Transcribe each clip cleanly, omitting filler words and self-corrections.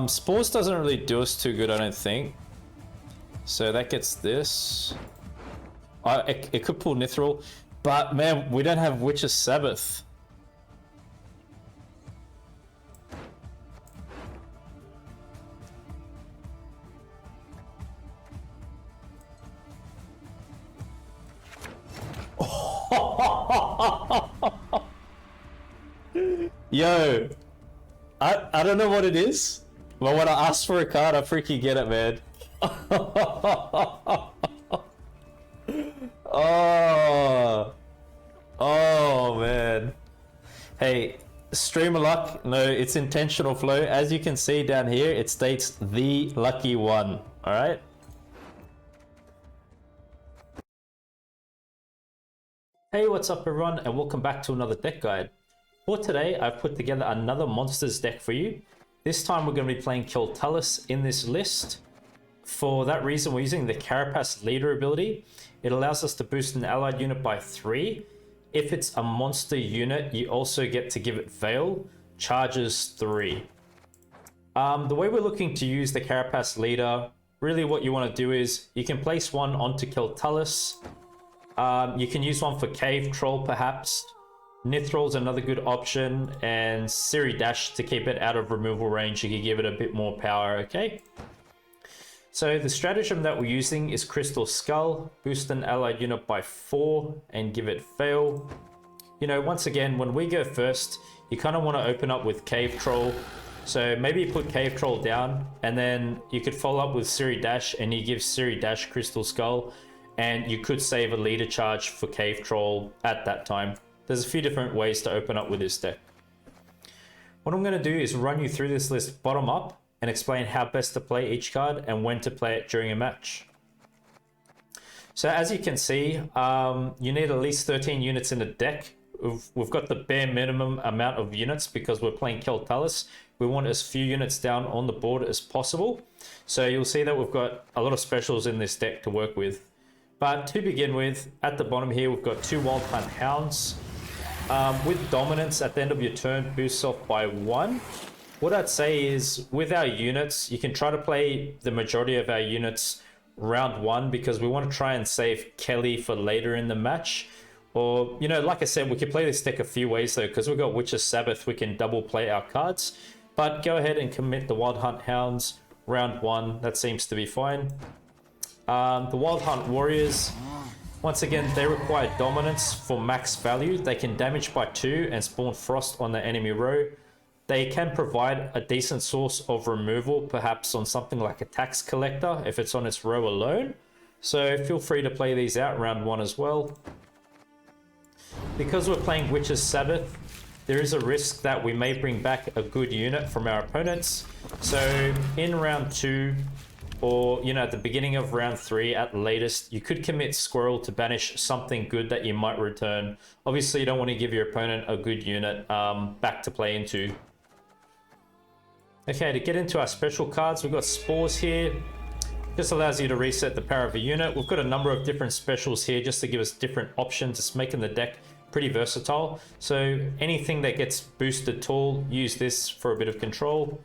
Spores doesn't really do us too good, I don't think. So that gets this. It could pull Nithril, but man, we don't have Witch's Sabbath. Yo, I don't know what it is, but when I ask for a card, I freaking get it, man. Oh man. Hey, stream of luck. No, it's intentional flow. As you can see down here, it states the lucky one. All right. Hey, what's up everyone, and welcome back to another deck guide. For today, I've put together another monsters deck for you. This time we're going to be playing Scoia'tael in this list. For that reason, we're using the Carapace leader ability. It allows us to boost an allied unit by 3. If it's a monster unit, you also get to give it Veil, charges 3. The way we're looking to use the Carapace leader, really what you want to do is, you can place one onto Scoia'tael. You can use one for Cave Troll perhaps. Nithral's another good option, and Ciri Dash to keep it out of removal range. You can give it a bit more power, okay? So the stratagem that we're using is Crystal Skull, boost an allied unit by 4 and give it Fail. You know, once again, when we go first, you kind of want to open up with Cave Troll. So maybe you put Cave Troll down, and then you could follow up with Ciri Dash, and you give Ciri Dash Crystal Skull, and you could save a leader charge for Cave Troll at that time. There's a few different ways to open up with this deck. What I'm going to do is run you through this list bottom up and explain how best to play each card and when to play it during a match. So as you can see, you need at least 13 units in the deck. We've got the bare minimum amount of units because we're playing Scoia'tael. We want as few units down on the board as possible. So you'll see that we've got a lot of specials in this deck to work with. But to begin with, at the bottom here, we've got 2 Wild Hunt Hounds. With Dominance, at the end of your turn, boosts off by 1. What I'd say is, with our units, you can try to play the majority of our units round 1 because we want to try and save Kelly for later in the match. Or, you know, like I said, we can play this deck a few ways though, because we've got Witch's Sabbath, we can double play our cards. But go ahead and commit the Wild Hunt Hounds round 1, that seems to be fine. The Wild Hunt Warriors, once again, they require Dominance for max value. They can damage by 2 and spawn Frost on the enemy row. They can provide a decent source of removal, perhaps on something like a Tax Collector if it's on its row alone. So feel free to play these out round 1 as well. Because we're playing Witch's Sabbath, there is a risk that we may bring back a good unit from our opponents. So in round 2, or, you know, at the beginning of round 3 at latest, you could commit Squirrel to banish something good that you might return. Obviously, you don't want to give your opponent a good unit back to play into. Okay, to get into our special cards, we've got Spores here. This allows you to reset the power of a unit. We've got a number of different specials here just to give us different options. It's making the deck pretty versatile. So anything that gets boosted tall, use this for a bit of control.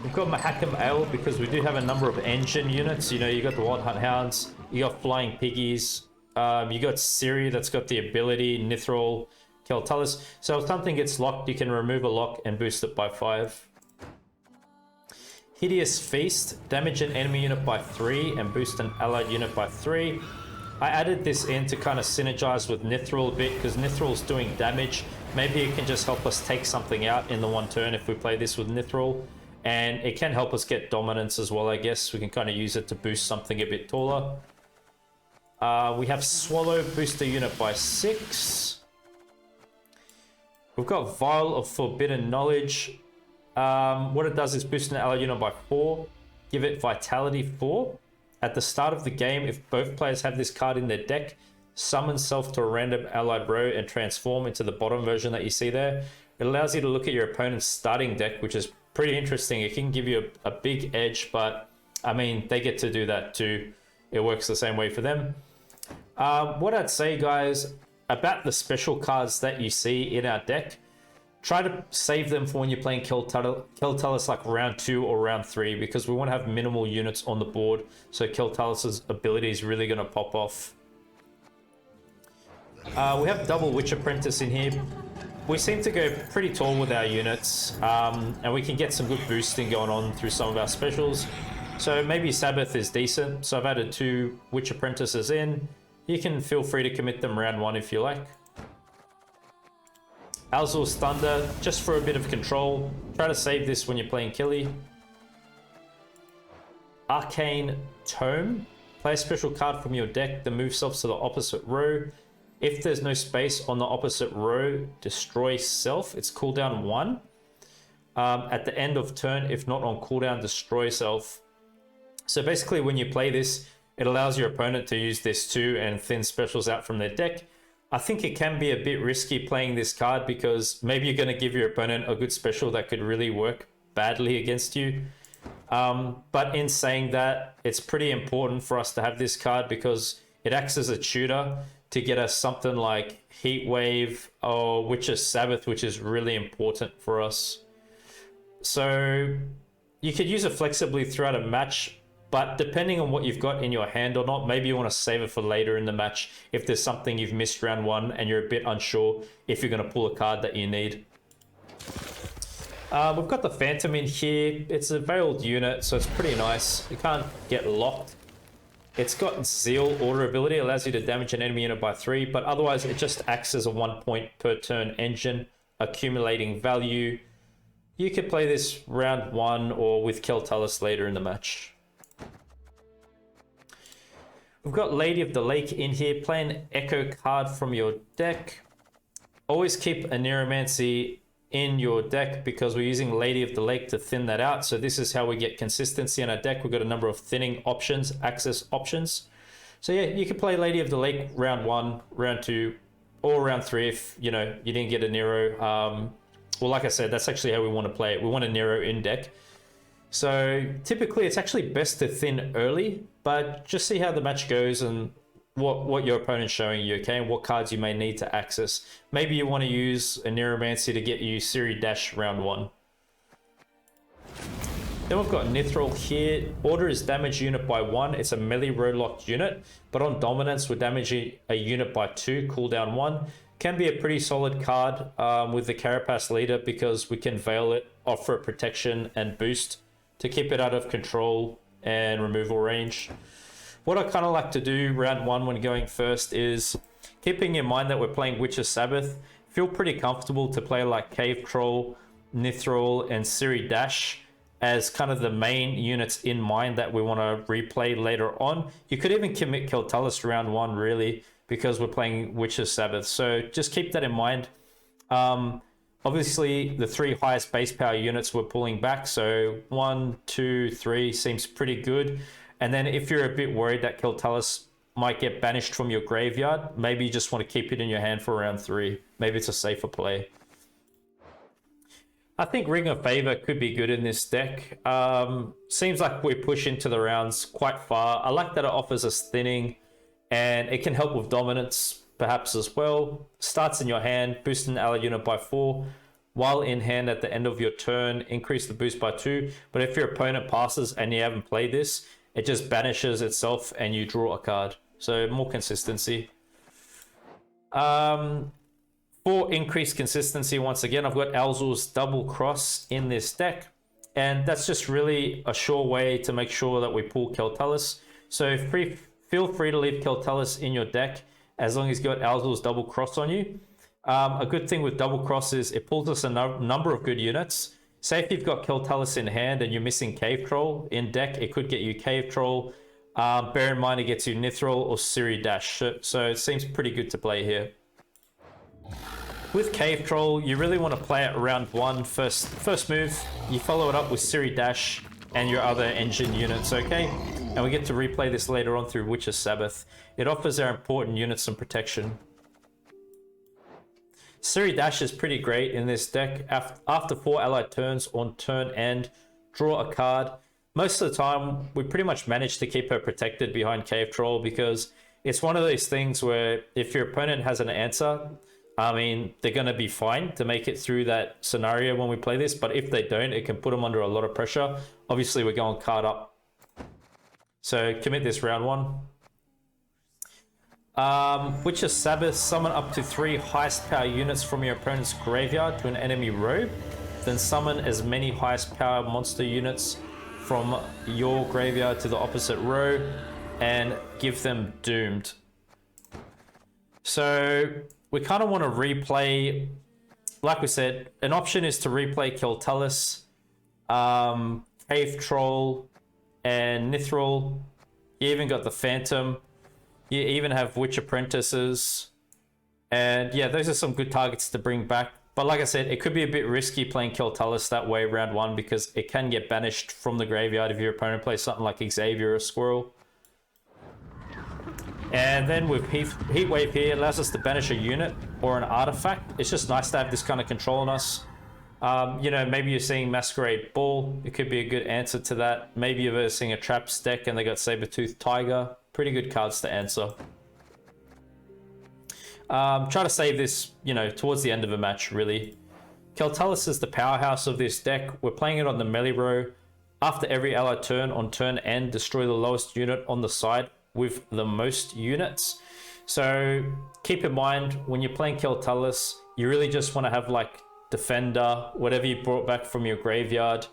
We've got Mahakam because we do have a number of engine units. You know, you got the Wild Hunt Hounds, you got Flying Piggies, you got Ciri that's got the ability, Nithril, Scoia'tael. So if something gets locked, you can remove a lock and boost it by 5. Hideous Feast, damage an enemy unit by 3 and boost an allied unit by 3. I added this in to kind of synergize with Nithril a bit because Nithril's doing damage. Maybe it can just help us take something out in the one turn if we play this with Nithril. And it can help us get Dominance as well, I guess. We can kind of use it to boost something a bit taller. We have Swallow, boost the unit by 6. We've got Vial of Forbidden Knowledge. What it does is boost an allied unit by 4. Give it Vitality 4. At the start of the game, if both players have this card in their deck, summon self to a random allied row and transform into the bottom version that you see there. It allows you to look at your opponent's starting deck, which is pretty interesting. It can give you a big edge, but I mean, they get to do that too. It works the same way for them. What I'd say, guys, about the special cards that you see in our deck, try to save them for when you're playing Scoia'tael like round 2 or round 3, because we want to have minimal units on the board, so Scoia'tael's ability is really going to pop off. We have double Witch Apprentice in here. We seem to go pretty tall with our units, and we can get some good boosting going on through some of our specials. So maybe Sabbath is decent. So I've added 2 Witch Apprentices in. You can feel free to commit them round 1 if you like. Alzur's Thunder, just for a bit of control. Try to save this when you're playing Killy. Arcane Tome. Play a special card from your deck that moves self to the opposite row. If there's no space on the opposite row, destroy self. It's cooldown 1. At the end of turn, if not on cooldown, destroy self. So basically when you play this, it allows your opponent to use this too and thin specials out from their deck. I think it can be a bit risky playing this card because maybe you're going to give your opponent a good special that could really work badly against you. But in saying that, it's pretty important for us to have this card because it acts as a tutor to get us something like Heat Wave or Witch's Sabbath, which is really important for us. So you could use it flexibly throughout a match, but depending on what you've got in your hand or not, maybe you want to save it for later in the match if there's something you've missed round 1 and you're a bit unsure if you're going to pull a card that you need. We've got the Phantom in here. It's a veiled unit, so it's pretty nice. You can't get locked. It's got Zeal Order ability, allows you to damage an enemy unit by 3, but otherwise it just acts as a 1 point per turn engine, accumulating value. You could play this round 1 or with Scoia'tael later in the match. We've got Lady of the Lake in here. Play an Echo card from your deck. Always keep a Neuromancy in your deck because we're using Lady of the Lake to thin that out. So this is how we get consistency in our deck. We've got a number of thinning options, access options. So yeah, you can play Lady of the Lake round 1, round 2, or round 3 if you didn't get a Nero. Well, like I said, that's actually how we want to play it. We want a Nero in deck. So typically it's actually best to thin early, but just see how the match goes and what your opponent's showing you, okay, and what cards you may need to access. Maybe you want to use a Neuromancy to get you Ciri dash round 1. Then we've got Nithril here. Order is damage unit by 1. It's a melee row locked unit, but on dominance we're damaging a unit by 2, cooldown 1. Can be a pretty solid card with the Carapace leader because we can veil it, offer it protection and boost to keep it out of control and removal range. What I kind of like to do round 1 when going first is, keeping in mind that we're playing Witch's Sabbath, feel pretty comfortable to play like Cave Troll, Nithril, and Ciri Dash as kind of the main units in mind that we want to replay later on. You could even commit Scoia'tael round 1 really because we're playing Witch's Sabbath. So just keep that in mind. Obviously, the 3 highest base power units we're pulling back. So 1, 2, 3 seems pretty good. And then if you're a bit worried that Scoia'tael might get banished from your graveyard, maybe you just want to keep it in your hand for round 3. Maybe it's a safer play. I think Ring of Favor could be good in this deck. Seems like we push into the rounds quite far. I like that it offers us thinning, and it can help with dominance perhaps as well. Starts in your hand, boost an ally unit by 4. While in hand at the end of your turn, increase the boost by 2. But if your opponent passes and you haven't played this, it just banishes itself and you draw a card. So more consistency. For increased consistency, once again, I've got Alzur's Double Cross in this deck. And that's just really a sure way to make sure that we pull Scoia'tael. So feel free to leave Scoia'tael in your deck as long as you've got Alzur's Double Cross on you. A good thing with Double Cross is it pulls us a number of good units. Say if you've got Scoia'tael in hand and you're missing Cave Troll in deck, it could get you Cave Troll. Bear in mind it gets you Nithril or Ciri Dash. So it seems pretty good to play here. With Cave Troll, you really want to play it round 1 first move. You follow it up with Ciri Dash and your other engine units, okay? And we get to replay this later on through Witch's Sabbath. It offers our important units some protection. Ciri Dash is pretty great in this deck. After 4 allied turns on turn end, draw a card. Most of the time, we pretty much manage to keep her protected behind Cave Troll because it's one of those things where if your opponent has an answer, I mean, they're going to be fine to make it through that scenario when we play this, but if they don't, it can put them under a lot of pressure. Obviously, we're going card up. So commit this round 1. Witch's Sabbath, summon up to 3 highest power units from your opponent's graveyard to an enemy row. Then summon as many highest power monster units from your graveyard to the opposite row and give them doomed. So we kind of want to replay, like we said, an option is to replay Scoia'tael, Cave Troll, and Nithril. You even got the Phantom. You even have Witch Apprentices. And yeah, those are some good targets to bring back. But like I said, it could be a bit risky playing Scoia'tael that way round 1 because it can get banished from the graveyard if your opponent plays something like Xavier or Squirrel. And then with Heatwave here, it allows us to banish a unit or an artifact. It's just nice to have this kind of control on us. You know, maybe you're seeing Masquerade Bull. It could be a good answer to that. Maybe you're seeing a Traps deck and they got Saber-Toothed Tiger. Pretty good cards to answer. Try to save this, you know, towards the end of a match, really. Scoia'tael is the powerhouse of this deck. We're playing it on the melee row. After every ally turn, on turn end, destroy the lowest unit on the side with the most units. So keep in mind, when you're playing Scoia'tael, you really just want to have like Defender, whatever you brought back from your graveyard,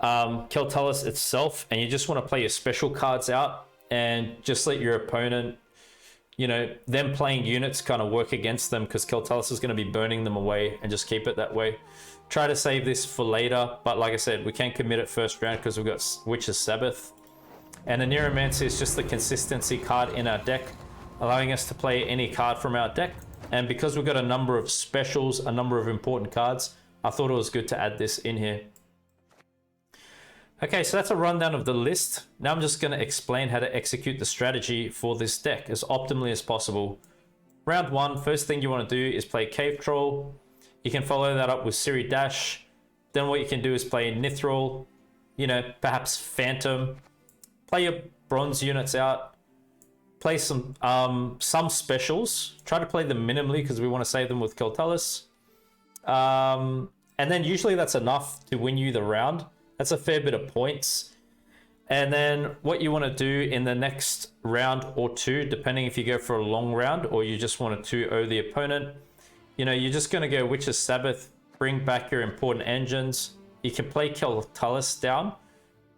Scoia'tael itself, and you just want to play your special cards out and just let your opponent, you know, them playing units kind of work against them because Scoia'tael is going to be burning them away, and just keep it that way. Try to save this for later, but like I said, we can't commit it first round because we've got Witch's Sabbath. And the Neuromancer is just the consistency card in our deck, allowing us to play any card from our deck. And because we've got a number of specials, a number of important cards, I thought it was good to add this in here. Okay, so that's a rundown of the list. Now I'm just going to explain how to execute the strategy for this deck as optimally as possible. Round 1, first thing you want to do is play Cave Troll. You can follow that up with Ciri Dash. Then what you can do is play Nithril, you know, perhaps Phantom. Play your bronze units out. Play some specials. Try to play them minimally because we want to save them with Scoia'tael. And then usually that's enough to win you the round. That's a fair bit of points. And then what you want to do in the next round or 2, depending if you go for a long round or you just want to 2-0 the opponent, you know, you're just going to go Witch's Sabbath, bring back your important engines. You can play Scoia'tael down,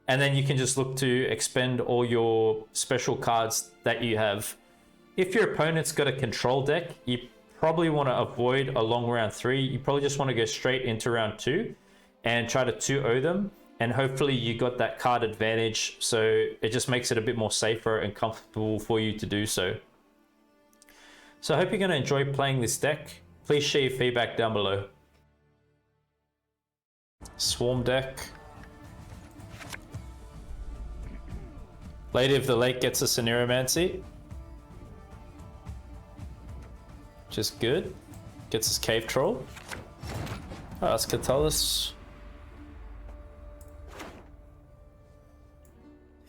and then you can just look to expend all your special cards that you have. If your opponent's got a control deck, you probably want to avoid a long round 3. You probably just want to go straight into round 2 and try to 2-0 them. And hopefully you got that card advantage, so it just makes it a bit more safer and comfortable for you to do so. So I hope you're going to enjoy playing this deck. Please share your feedback down below. Swarm deck. Lady of the Lake gets us a Neuromancy, which is good. Gets us Cave Troll. Scoia'tael.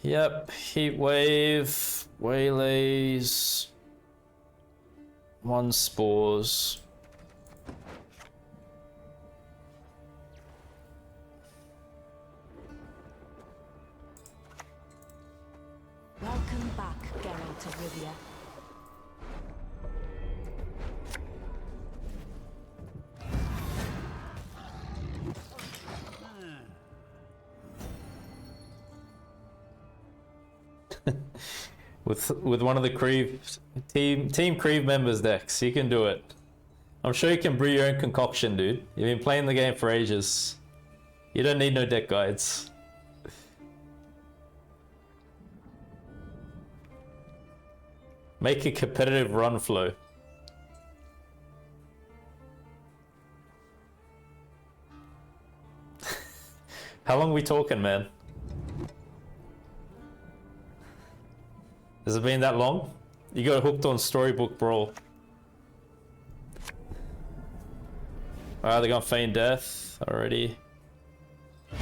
Yep, Heat Wave, Waylays, 1 Spores. Welcome back, Geralt of Rivia. With one of the Team Creve members decks, you can do it. I'm sure you can brew your own concoction, dude. You've been playing the game for ages. You don't need no deck guides. Make a competitive run flow. How long are we talking, man? Has it been that long? You got hooked on Storybook Brawl. Alright, they're gonna feign death already. A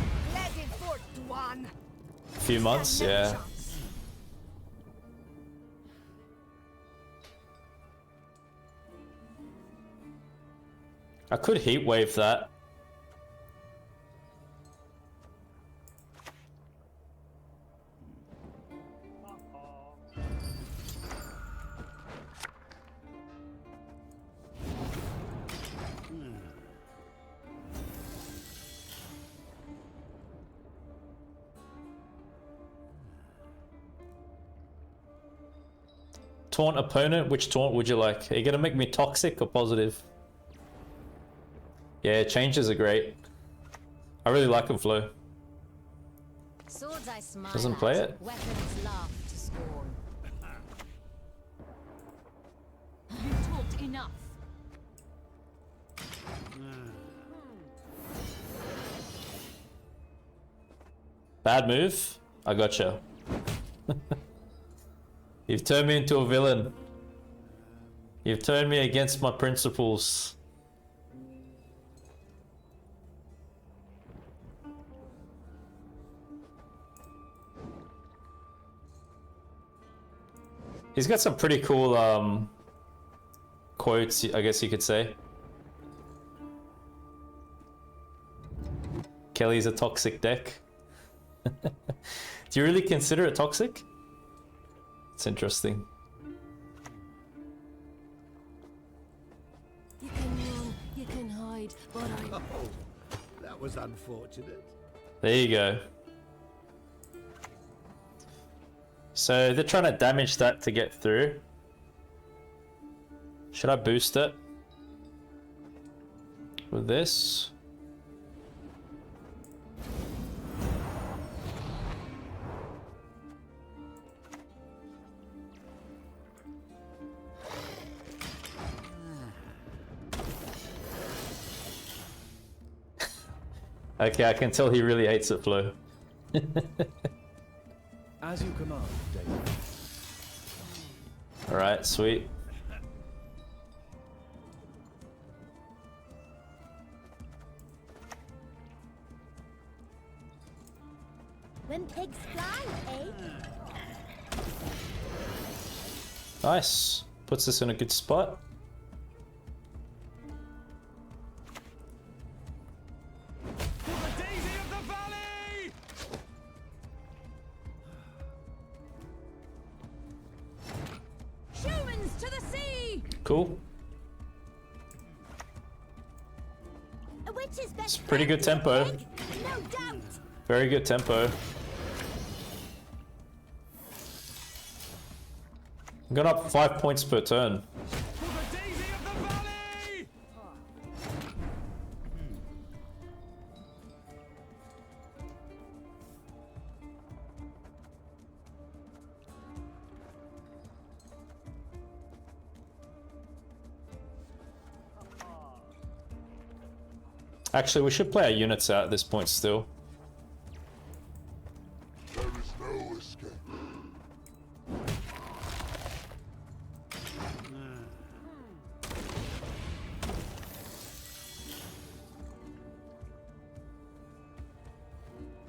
few months, yeah. I could heat wave that. Taunt opponent, which taunt would you like? Are you gonna make me toxic or positive? Yeah, changes are great. I really like them, Flo. Swords I smile Doesn't play at, it? weapons laugh to scorn. You talked enough. Bad move? I gotcha. You've turned me into a villain. You've turned me against my principles. He's got some pretty cool quotes, I guess you could say. Kelly's a toxic deck. Do you really consider it toxic? It's interesting. You can run, you can hide, but I... Oh, that was unfortunate. There you go. So they're trying to damage that to get through. Should I boost it with this? Okay, I can tell he really hates it, Flo. As you command, David. Alright, sweet. When pigs fly, eh? Nice. Puts us in a good spot. Cool. It's pretty good tempo. No doubt. Very good tempo. I'm going up 5 points per turn. Actually, we should play our units out at this point still. There is no escape.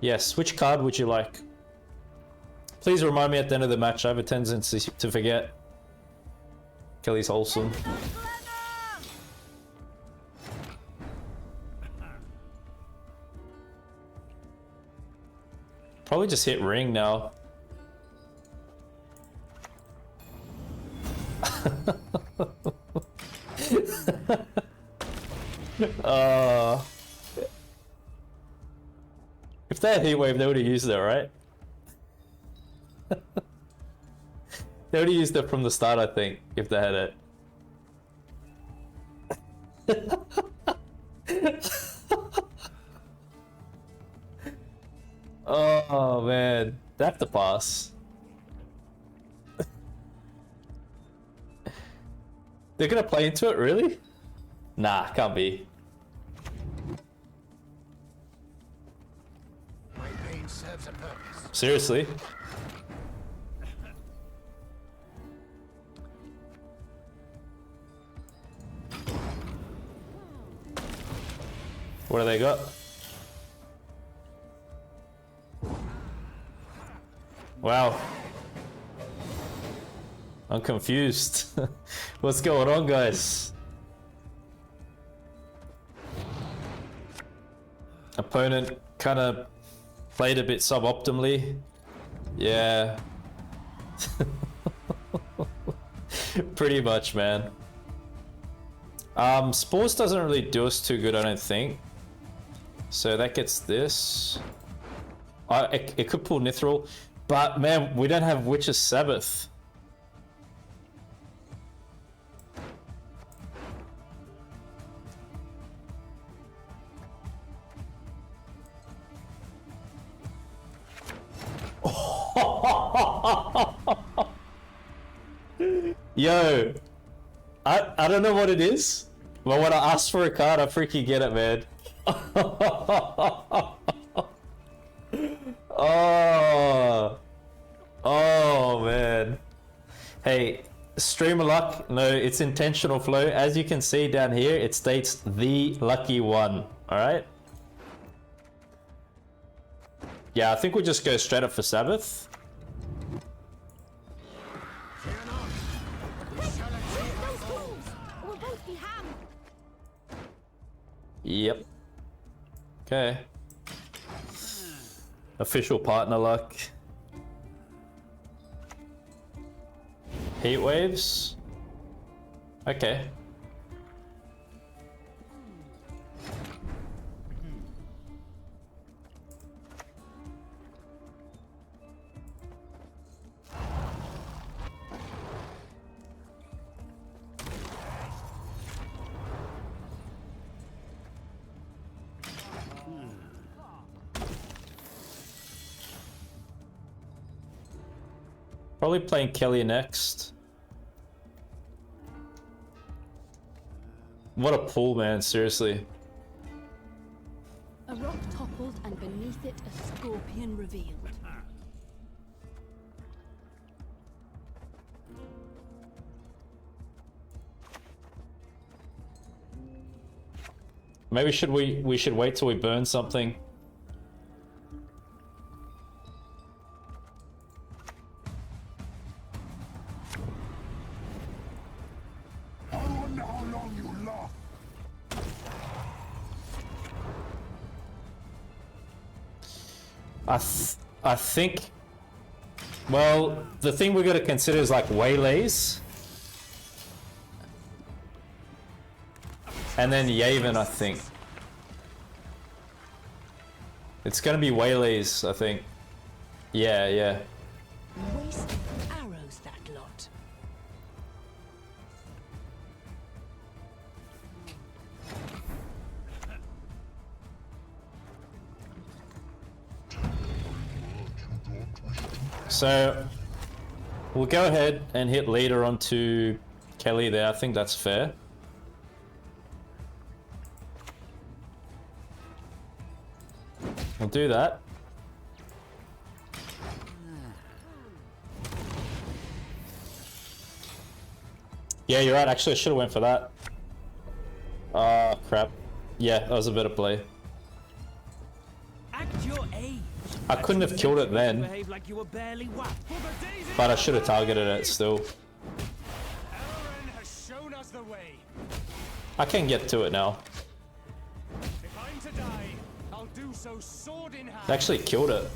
Yes, which card would you like? Please remind me at the end of the match. I have a tendency to forget. Kelly's wholesome. Probably just hit ring now. If they had heat wave, they would have used it, right? They would have used it from the start, I think, if they had it. Oh man, they have to pass. They're gonna play into it, really? Nah, can't be. My pain serves a purpose. Seriously? What do they got? Wow. I'm confused. What's going on, guys? opponent kind of played a bit suboptimally. Yeah. Pretty much, man. Spores doesn't really do us too good, I don't think. So that gets this. It could pull Nithril, but man, we don't have Witch's Sabbath. Yo, I don't know what it is, but when I ask for a card, I freaking get it, man. Oh man. Hey, streamer luck. No, it's intentional flow. As you can see down here, it states the lucky one. All right. Yeah, I think we'll just go straight up for Sabbath. Yep. Okay. Official partner luck. Heat waves. Okay. Probably playing Kelly next. What a pull, man, seriously. A rock toppled and beneath it a scorpion revealed. Maybe we should wait till we burn something. I think, well, the thing we got to consider is like waylays. And then Yavin, I think. It's gonna be waylays, I think. Yeah, yeah. Waste arrows, that lot. So we'll go ahead and hit leader onto Kelly there. I think that's fair. We'll do that. Yeah, you're right. Actually, I should have went for that. Ah, crap. Yeah, that was a better play. Act your age. I couldn't have killed it then, Behave like you were barely whacked. but I should have targeted it still. Aaron has shown us the way. I can get to it now. If I'm to die, I'll do so sword in hand. It actually killed it.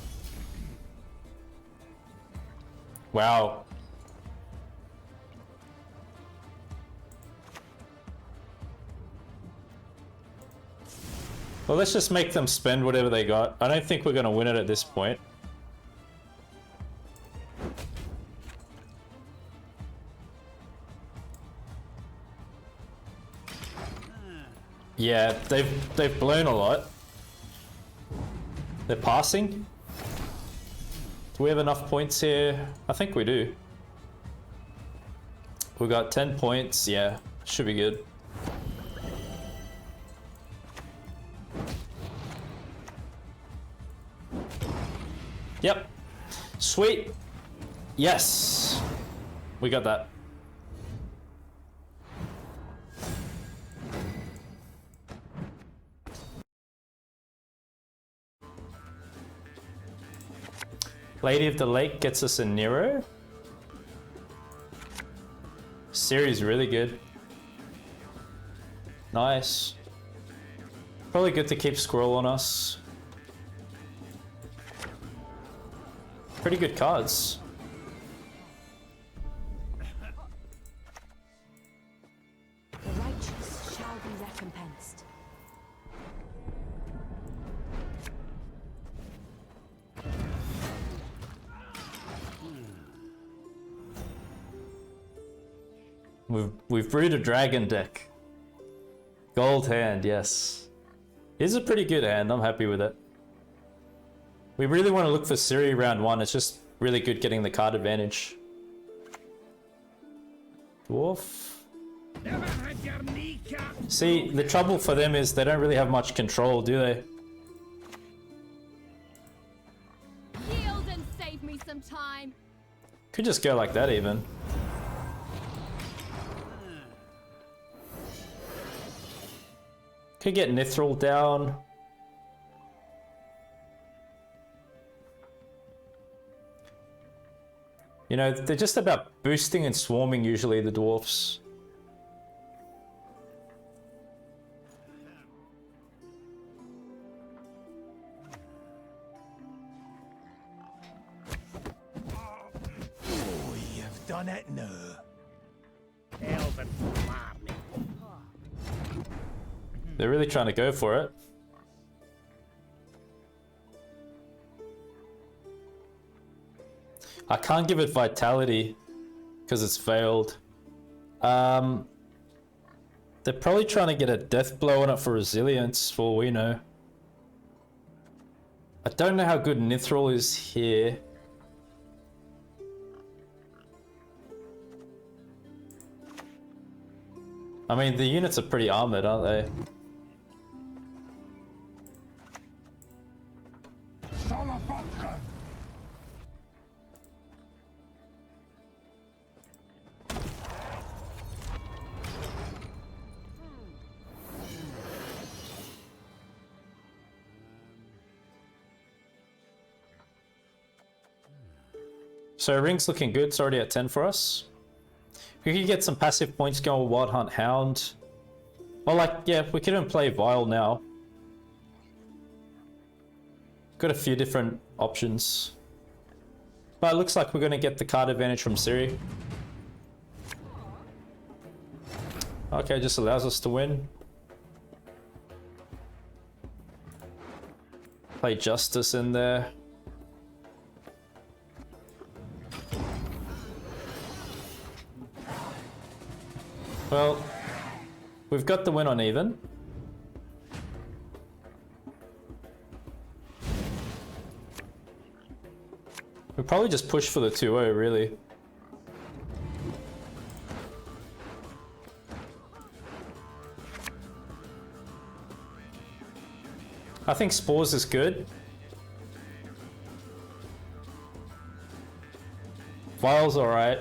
Wow. Well, let's just make them spend whatever they got. I don't think we're going to win it at this point. Yeah, they've blown a lot. They're passing. Do we have enough points here? I think we do. We got 10 points. Yeah, should be good. Yep. Sweet. Yes. We got that. Lady of the Lake gets us a Nero. Ciri's really good. Nice. Probably good to keep Squirrel on us. Pretty good cards. The righteous shall be recompensed. We've brewed a dragon deck. Gold hand, yes. It's a pretty good hand, I'm happy with it. We really want to look for Ciri round 1, it's just really good getting the card advantage. Dwarf. See, the trouble for them is they don't really have much control, do they? Yield and save me some time. Could just go like that even. Could get Nithril down. You know, they're just about boosting and swarming usually, the dwarfs. Oh, you've done it now. Elven farming. They're really trying to go for it. I can't give it vitality because it's failed. They're probably trying to get a death blow on it for resilience, for all we know. I don't know how good Nithril is here. I mean, the units are pretty armored, aren't they? So Ring's looking good, it's already at 10 for us. We could get some passive points going with Wild Hunt Hound. Well, like, yeah, we could even play Vile now. Got a few different options. But it looks like we're going to get the card advantage from Ciri. Okay, just allows us to win. Play Justice in there. Well, we've got the win on even. We'll probably just push for the 2-0, really. I think Spores is good. Vile's alright.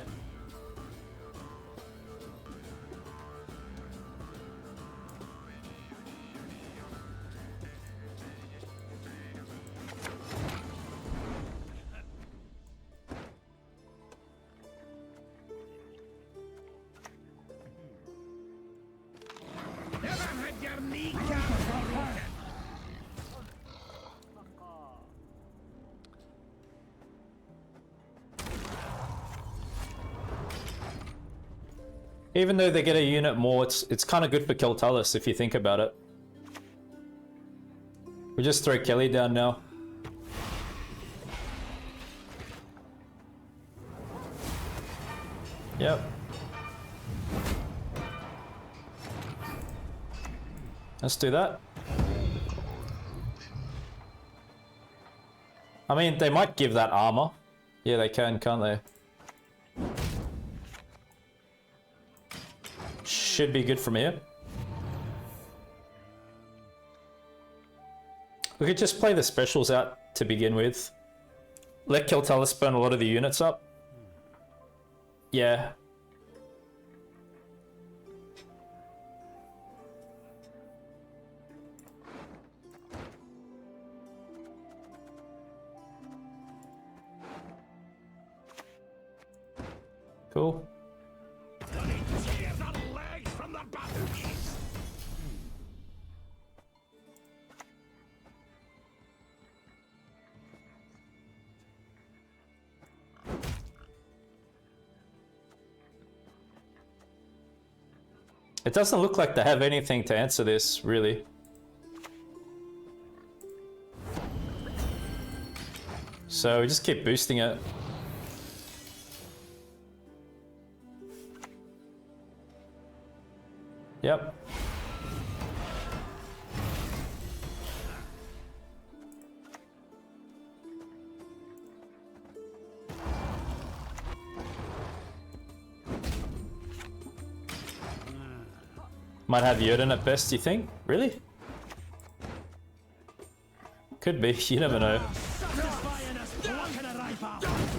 Even though they get a unit more, it's kind of good for Scoia'tael if you think about it. We just throw Kelly down now. Yep. Let's do that. I mean, they might give that armor. Yeah, they can, can't they? Should be good from here. We could just play the specials out to begin with. Let Scoia'tael burn a lot of the units up. Yeah. Cool. It doesn't look like they have anything to answer this, really. So we just keep boosting it. Yep. Might have Yoden at best, you think? Really? Could be, you never know. Satisfying us, plucking a ripe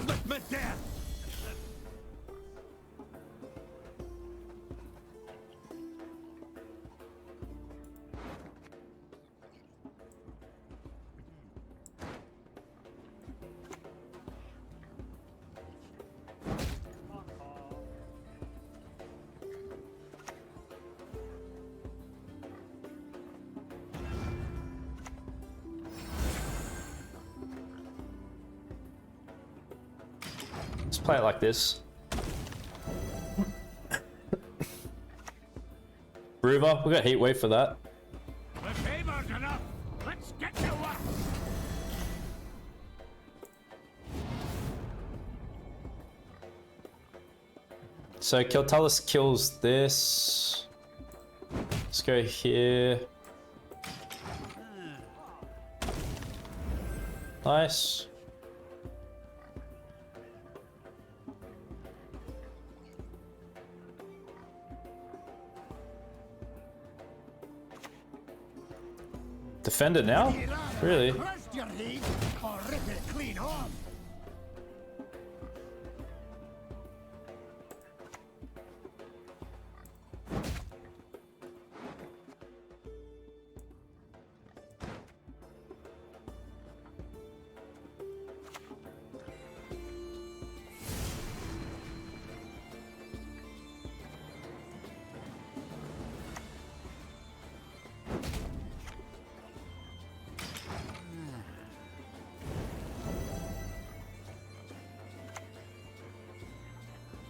with me death. Let's play it like this. Ruva, we got heat wave for that. The favour's enough. Let's get to work. So Scoia'tael kills this. Let's go here. Nice. Defend it now? Really? Rest your heat or rip it clean off.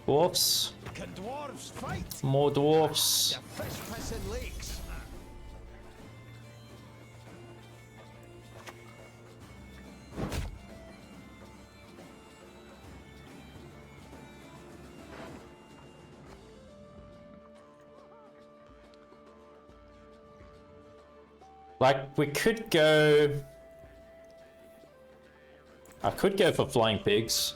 Dwarfs. Can dwarves fight? More dwarfs. The fish pissing lakes. Like, we could go... I could go for flying pigs.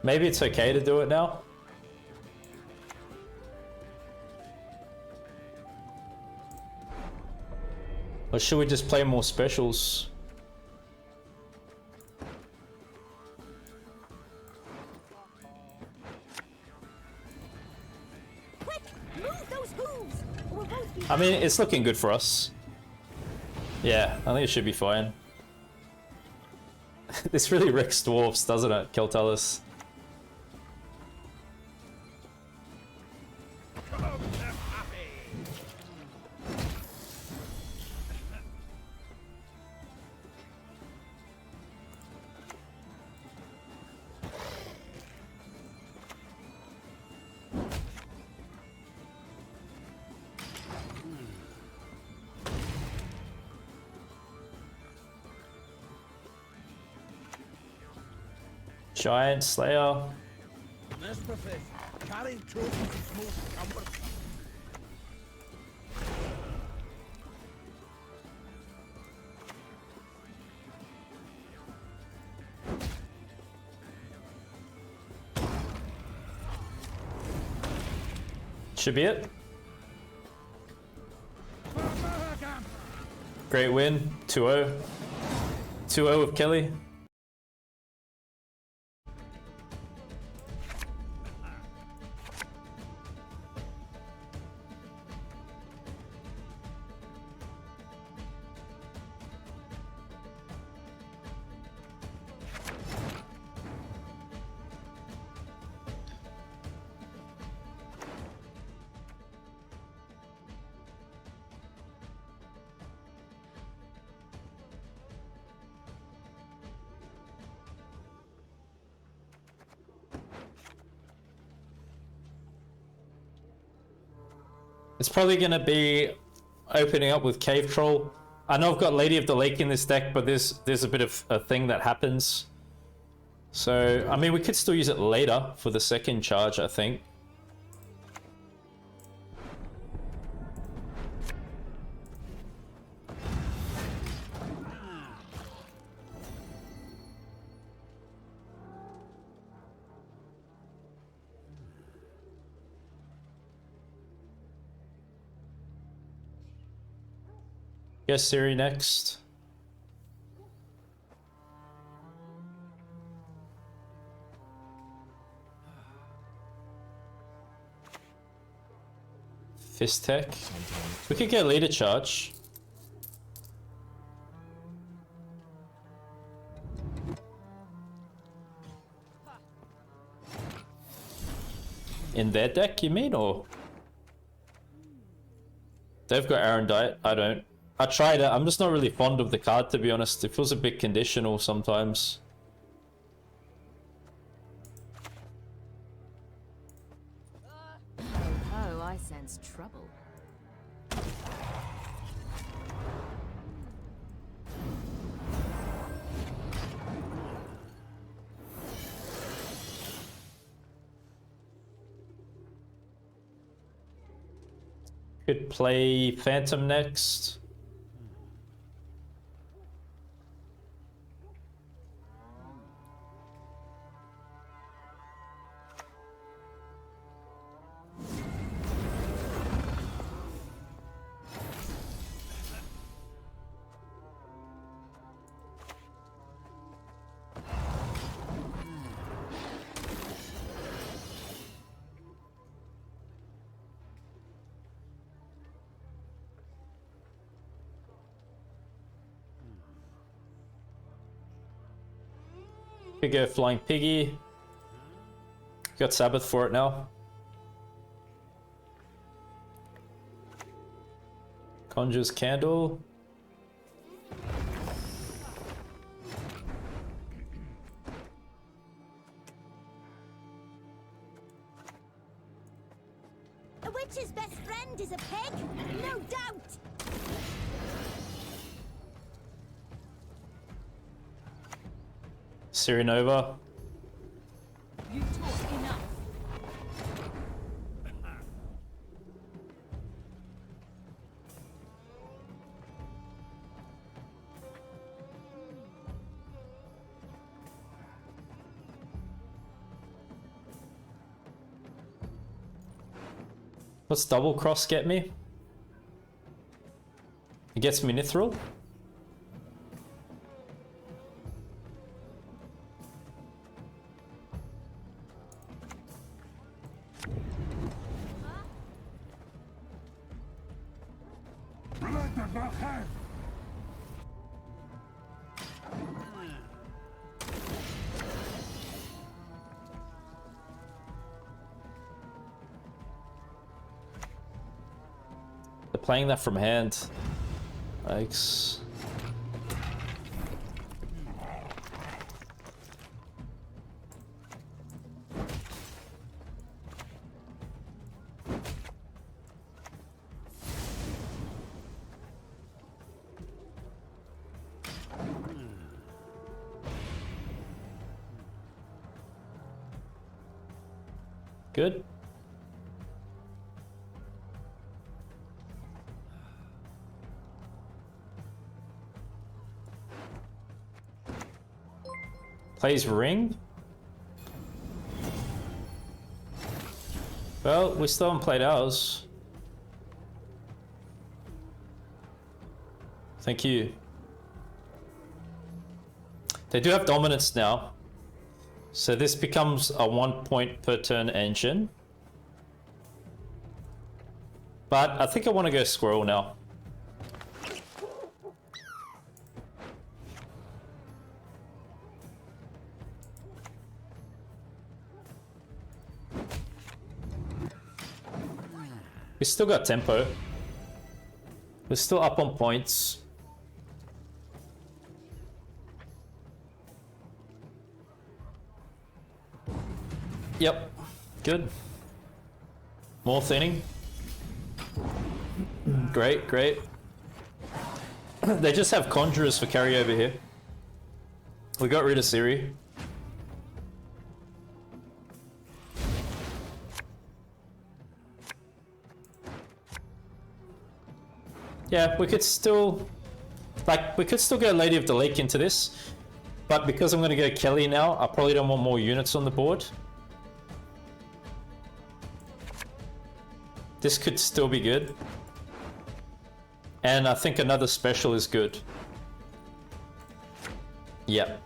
Maybe it's okay to do it now. Or should we just play more specials? Quick, move those hooves, or we'll both be. I mean, it's looking good for us. Yeah, I think it should be fine. This really wrecks dwarfs, doesn't it, Scoia'tael? Giant Slayer. This profession, carrying trophies is most cumbersome. Should be it. Mahakam. Great win. 2-0. 2-0 with Kelly. It's probably going to be opening up with Cave Troll. I know I've got Lady of the Lake in this deck, but there's a bit of a thing that happens. So, I mean, we could still use it later for the second charge, I think. Yes, Ciri next. Fist Tech. We could get leader charge. In their deck, you mean, or? They've got Aaron Diet, I don't. I tried it, I'm just not really fond of the card, to be honest. It feels a bit conditional sometimes. Oh, I sense trouble. Could play Phantom next. Could go Flying Piggy. Got Sabbath for it now. Conjures Candle. A witch's best friend is a pig, no doubt. Ciri Nova. You talk enough. What's Double Cross get me? It gets me Mithril. They're playing that from hand. Yikes. Good. Plays Ring. Well, we still haven't played ours. Thank you. They do have dominance now. So this becomes a 1 point per turn engine. But I think I want to go Squirrel now. We still got tempo. We're still up on points. Yep, good. More thinning. Great, great. They just have conjurers for carry over here. We got rid of Ciri. Yeah, we could still... Like, we could still go Lady of the Lake into this. But because I'm going to go Kelly now, I probably don't want more units on the board. This could still be good. And I think another special is good. Yep.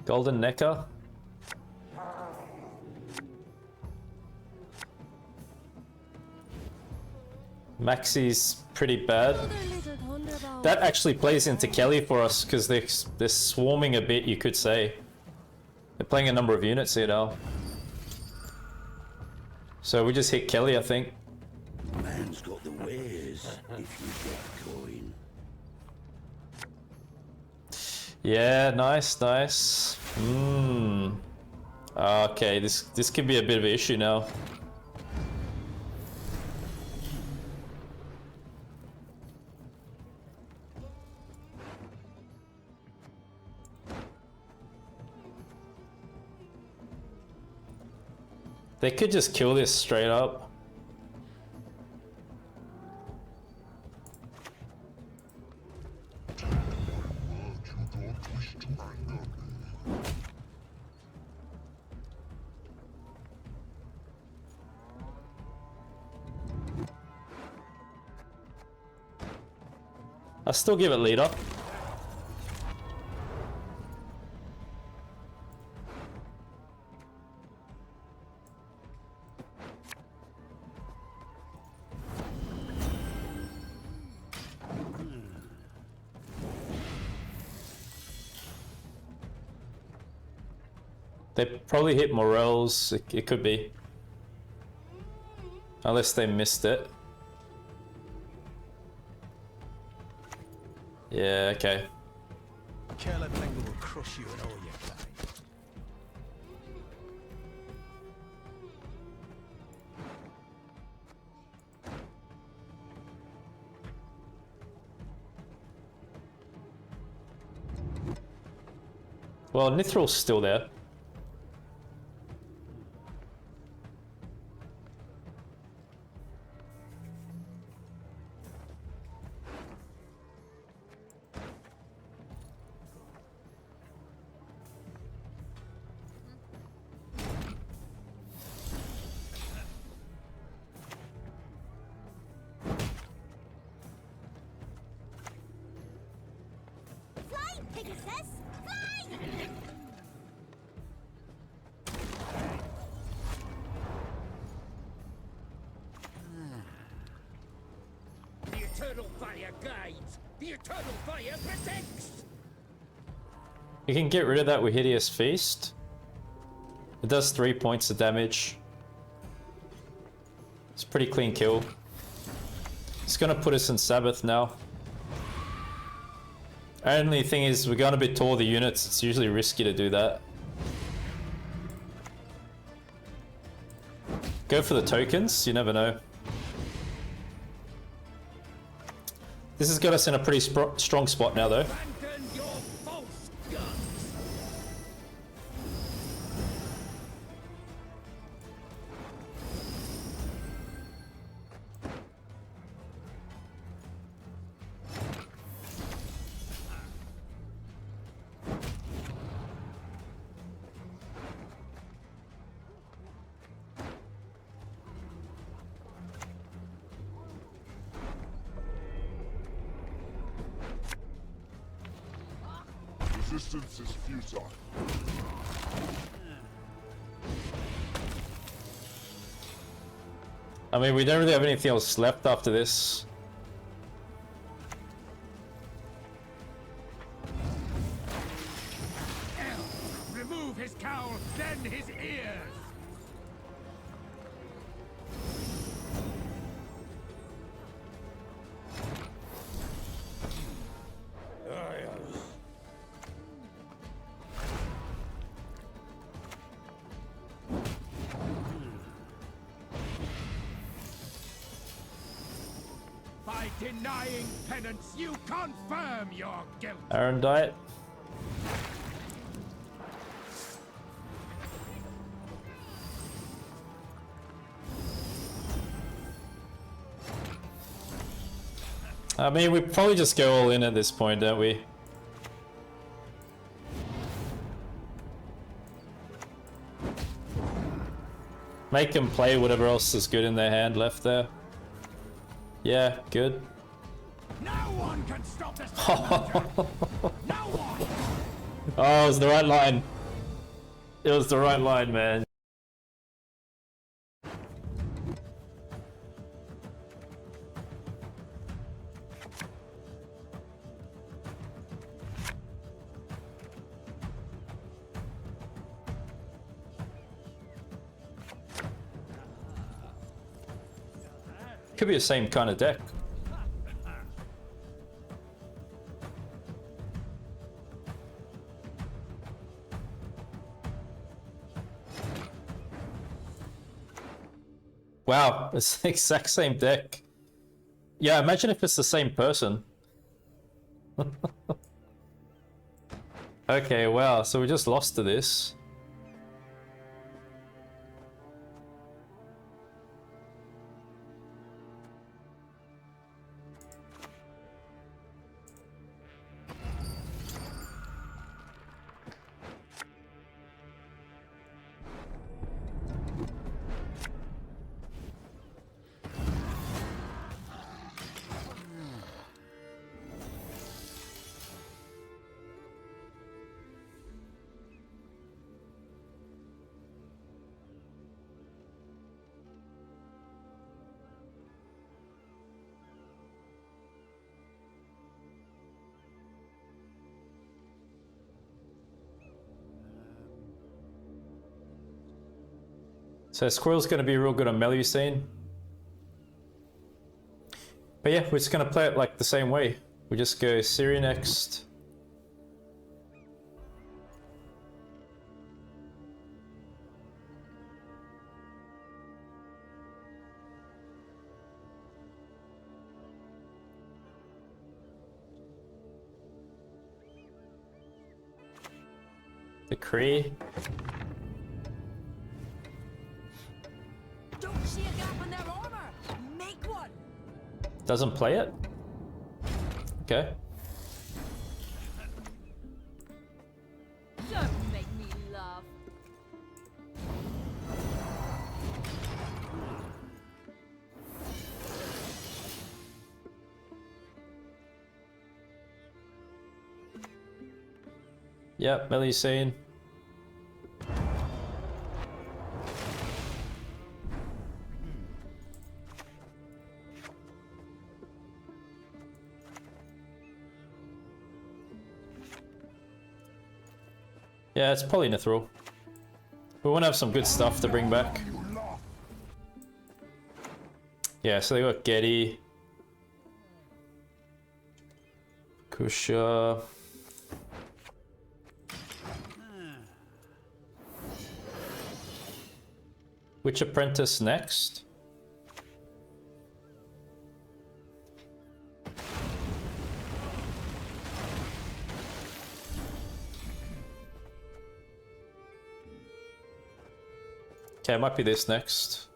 Golden Necker. Maxi's pretty bad. That actually plays into Kelly for us because they're swarming a bit, you could say. They're playing a number of units here now. So we just hit Kelly, I think. Man's got the wares if you get going. Yeah, nice, nice. Okay, this could be a bit of an issue now. They could just kill this straight up. I'll still give it leader. They probably hit Morels, it could be. Unless they missed it. Yeah, okay. Careless thing will crush you and all your kind. Well, Nithral's still there. You can get rid of that with Hideous Feast. It does 3 points of damage. It's a pretty clean kill. It's gonna put us in Sabbath now. Only thing is, we're going a bit tall the units. It's usually risky to do that. Go for the tokens, you never know. This has got us in a pretty strong spot now though. Resistance is futile. I mean, we don't really have anything else left after this. remove his cowl, then his ears. By denying penance, you confirm your guilt. Aaron diet. I mean, we probably just go all in at this point, don't we? Make them play whatever else is good in their hand left there. Yeah, good. No one can stop this. No one. Oh, it was the right line. It was the right line, man. Could be the same kind of deck. Wow, it's the exact same deck. Yeah, imagine if it's the same person. Okay, wow, so we just lost to this. So Squirrel's going to be real good on melee scene. But yeah, we're just going to play it like the same way. We just go Ciri next. The Kree. Don't see a gap in their armor. Make one. Doesn't play it? Okay. Don't make me laugh. Yep, melee scene. Yeah, it's polymithril. We want to have some good stuff to bring back. Yeah, so they got Getty, Kusha. Which apprentice next? Okay, it might be this next.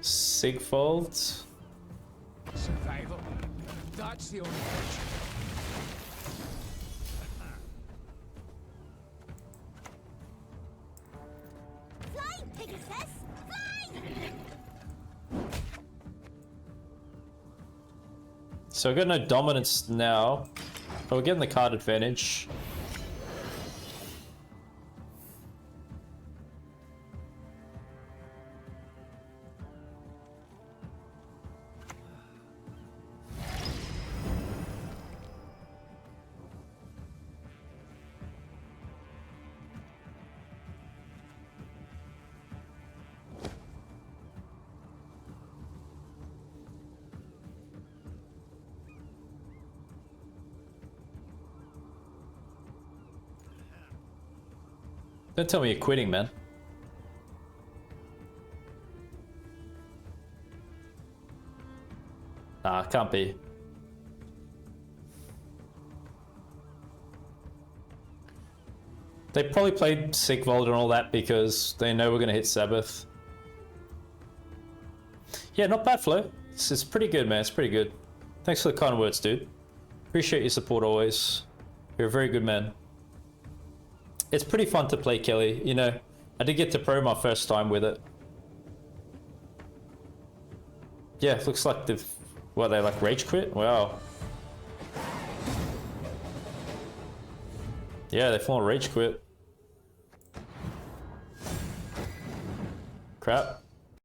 Sigfold. Survival. That's the only virtue. Fly, Pegasus! Fly! So we've got no dominance now, but we're getting the card advantage. Don't tell me you're quitting, man. Nah, can't be. They probably played Sigvold and all that because they know we're going to hit Sabbath. Yeah, not bad, Flo. It's pretty good, man. It's pretty good. Thanks for the kind words, dude. Appreciate your support always. You're a very good man. It's pretty fun to play Kelly, you know. I did get to pro my first time with it. Yeah, looks like they've... What, they like rage quit? Wow. Yeah, they full on rage quit. Crap.